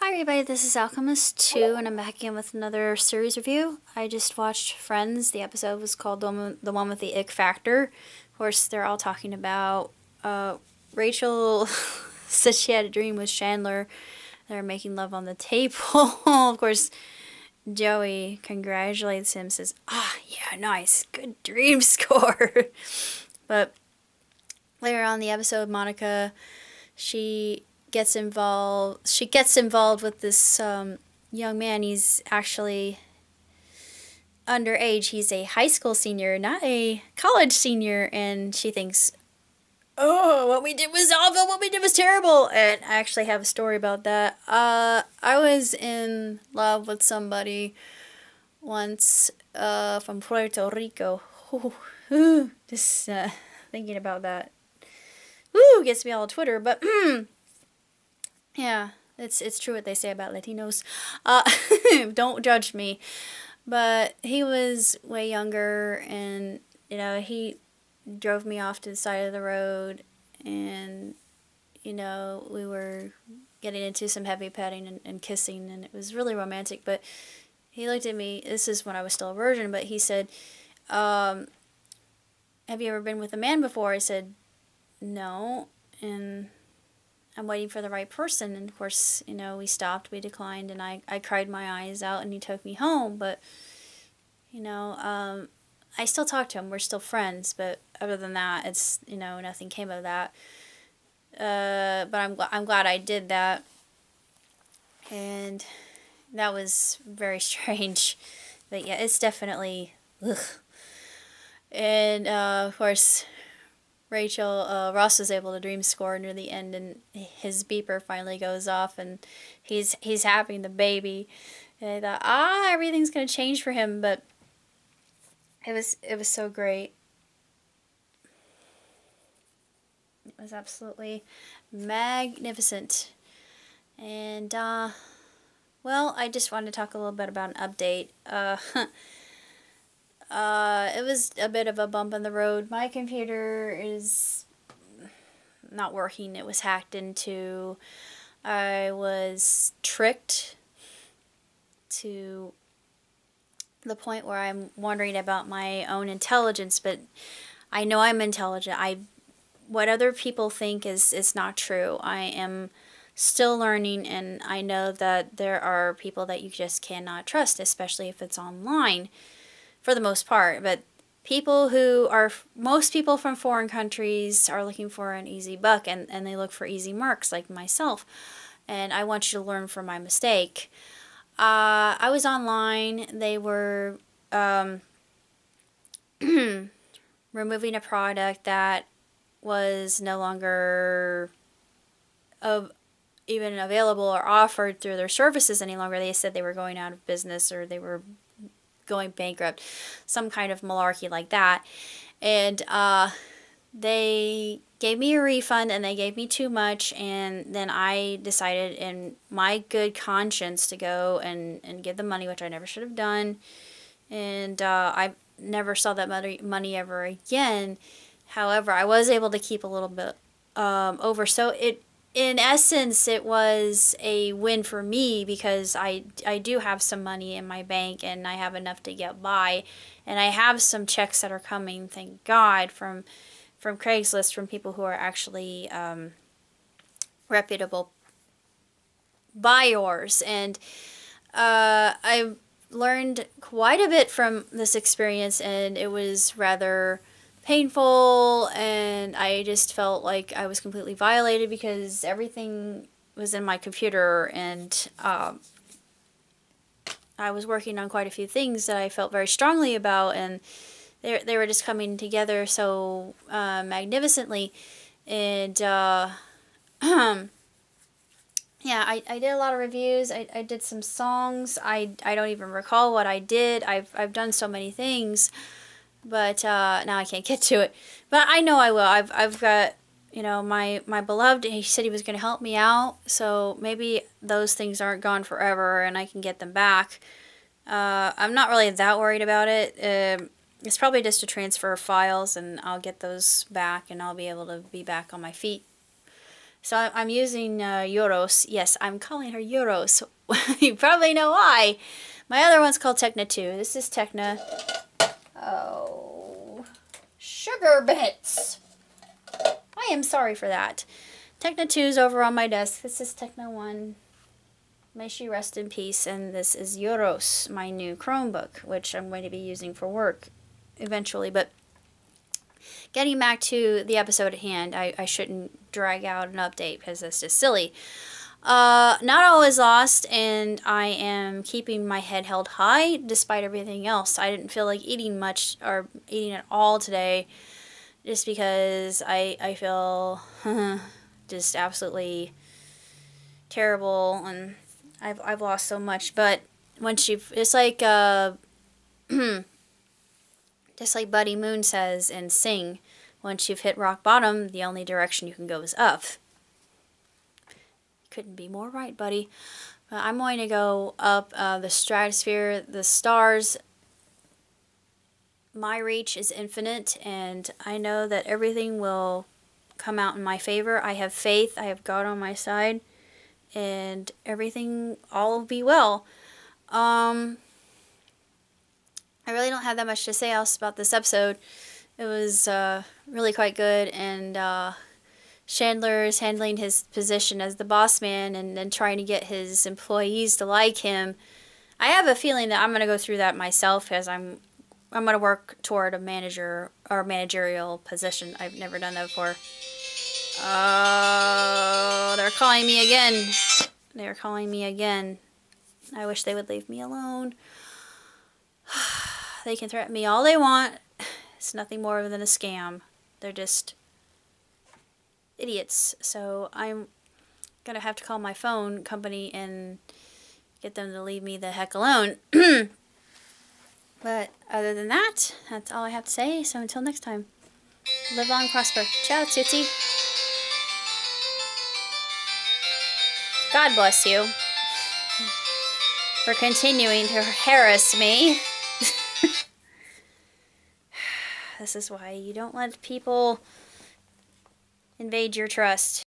Hi everybody, this is Alchemist 2 and I'm back again with another series review. I just watched Friends. The episode was called the one with the ick factor. Of course, they're all talking about Rachel said she had a dream with Chandler. They're making love on the table. Of course, Joey congratulates him, says, yeah, nice, good dream score. But later on in the episode, Monica, she gets involved with this young man. He's actually underage. He's a high school senior, not a college senior, and she thinks, oh, what we did was awful, what we did was terrible. And I actually have a story about that. I was in love with somebody once from Puerto Rico. Just thinking about that gets me all on Twitter, but yeah, it's true what they say about Latinos. Don't judge me. But he was way younger, and, he drove me off to the side of the road, and, we were getting into some heavy petting and kissing, and it was really romantic. But he looked at me, this is when I was still a virgin, but he said, have you ever been with a man before? I said, no, and I'm waiting for the right person. And of course, we stopped, we declined, and I cried my eyes out, and he took me home. But, I still talk to him. We're still friends, but other than that, it's, nothing came of that. But I'm glad I did that. And that was very strange. But yeah, it's definitely, ugh. And, of course, Ross was able to dream score near the end, and his beeper finally goes off, and he's having the baby. And I thought, everything's gonna change for him, but it was so great. It was absolutely magnificent. And well, I just wanted to talk a little bit about an update. It was a bit of a bump in the road. My computer is not working. It was hacked into. I was tricked to the point where I'm wondering about my own intelligence, but I know I'm intelligent. What other people think is not true. I am still learning, and I know that there are people that you just cannot trust, especially if it's online, for the most part. But most people from foreign countries are looking for an easy buck, and they look for easy marks, like myself. And I want you to learn from my mistake. I was online. They were removing a product that was no longer even available or offered through their services any longer. They said they were going out of business, or they were going bankrupt, some kind of malarkey like that. And they gave me a refund, and they gave me too much, and then I decided in my good conscience to go and give the money, which I never should have done. And I never saw that money ever again. However, I was able to keep a little bit over. So in essence, it was a win for me, because I do have some money in my bank, and I have enough to get by. And I have some checks that are coming, thank God, from Craigslist, from people who are actually reputable buyers. And I learned quite a bit from this experience, and it was rather painful, and I just felt like I was completely violated, because everything was in my computer, and I was working on quite a few things that I felt very strongly about, and they were just coming together so magnificently. And yeah, I did a lot of reviews. I did some songs. I don't even recall what I did. I've done so many things, but now I can't get to it. But I know I will. I've got, my beloved. He said he was going to help me out, so maybe those things aren't gone forever, and I can get them back. I'm not really that worried about it. It's probably just a transfer of files, and I'll get those back, and I'll be able to be back on my feet. So I'm using Euros. Yes, I'm calling her Euros. You probably know why. My other one's called Techna 2. This is Techna. Oh, sugar bits. I am sorry for that. Techna 2 is over on my desk. This is Techna 1. May she rest in peace. And this is Euros, my new Chromebook, which I'm going to be using for work eventually. But getting back to the episode at hand, I shouldn't drag out an update because that's just silly. Not all is lost, and I am keeping my head held high despite everything else. I didn't feel like eating much or eating at all today just because I feel just absolutely terrible, and I've lost so much. But once it's like just like Buddy Moon says in Sing, once you've hit rock bottom, the only direction you can go is up. Couldn't be more right, buddy. I'm going to go up the stratosphere, the stars. My reach is infinite, and I know that everything will come out in my favor. I have faith. I have God on my side, and everything all will be well. I really don't have that much to say else about this episode. It was really quite good, and Chandler is handling his position as the boss man and then trying to get his employees to like him. I have a feeling that I'm going to go through that myself as I'm going to work toward a manager or managerial position. I've never done that before. Oh, they're calling me again. They're calling me again. I wish they would leave me alone. They can threaten me all they want. It's nothing more than a scam. They're just idiots. So I'm going to have to call my phone company and get them to leave me the heck alone. But other than that, that's all I have to say. So until next time, live long, prosper. Ciao, Tootsie. God bless you for continuing to harass me. This is why you don't let people invade your trust.